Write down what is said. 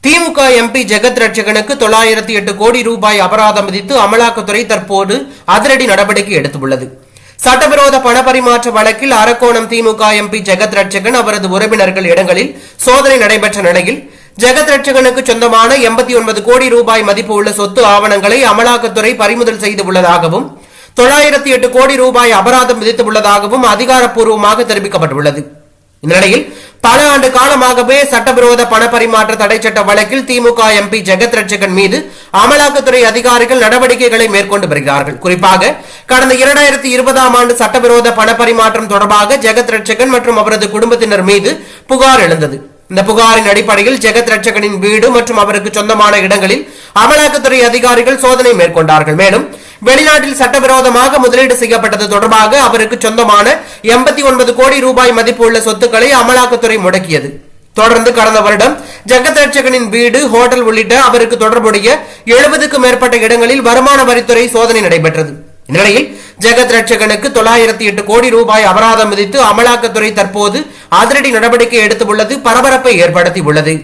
திமுக MP ஜெகத் ரட்சகனுக்கு 908 கோடி ரூபாய் அபராதம் விதித்து அமலாக்கத்துறை தற்போது அதிரடி நடவடிக்கை எடுத்துள்ளது. சட்டவிரோத பணப்பரிமாற்ற வழக்கில் அரக்கோணம் திமுக எம்பி ஜெகத் ரட்சகன் அவரது உறவினர்கள் இடங்களில் சோதனை நடைபெற்ற நிலையில் ஜெகத் ரட்சகனுக்கு சொந்தமான 89 கோடி ரூபாய் மதிப்பு உள்ள சொத்து ஆவணங்களை அமலாக்கத்துறை பறிமுதல் செய்துள்ளதாகவும் 908 கோடி ரூபாய் அபராதம் விதித்துள்ளதாகவும் அதிகாரப்பூர்வமாக தெரிவிக்கப்பட்டுள்ளது. இந்த நிலையில் பல ஆண்டு காலமாகவே சட்டவிரோத பணப்பரிமாற்ற தடை சட்ட வழக்கில் திமுக எம்பி ஜெகத் ரட்சகன் மீது அமலாக்கத்துறை அதிகாரிகள் நடவடிக்கைகளை மேற்கொண்டு வருகிறார்கள். குறிப்பாக கடந்த 2020ஆம் ஆண்டு சட்டவிரோத பணப்பரிமாற்றம் தொடர்பாக ஜெகத் ரட்சகன் மற்றும் அவரது குடும்பத்தினர் மீது புகார் எழுந்தது. இந்த புகாரின் அடிப்படையில் ஜெகத் ரட்சகனின் வீடு மற்றும் அவருக்கு சொந்தமான இடங்களில் அமலாக்கத்துறை அதிகாரிகள் சோதனை மேற்கொண்டார்கள். மேலும் வெளிநாட்டில் சட்டவிரோதமாக முதலீடு செய்யப்பட்டது தொடர்பாக அவருக்கு சொந்தமான 89 கோடி ரூபாய் மதிப்பு உள்ள சொத்துக்களை அமலாக்கத்துறை முடக்கியது. தொடர்ந்து கடந்த வருடம் ஜெகத் ரட்சகனின் வீடு, ஹோட்டல் உள்ளிட்ட அவருக்கு தொடர்புடைய 70க்கும் மேற்பட்ட இடங்களில் வருமான வரித்துறை சோதனை நடைபெற்றது. இந்நிலையில் ஜெகத் ரட்சகனுக்கு 908 கோடி ரூபாய் அபராதம் விதித்து அமலாக்கத்துறை தற்போது அதிரடி நடவடிக்கை எடுத்துள்ளது பரபரப்பை ஏற்படுத்தியுள்ளது.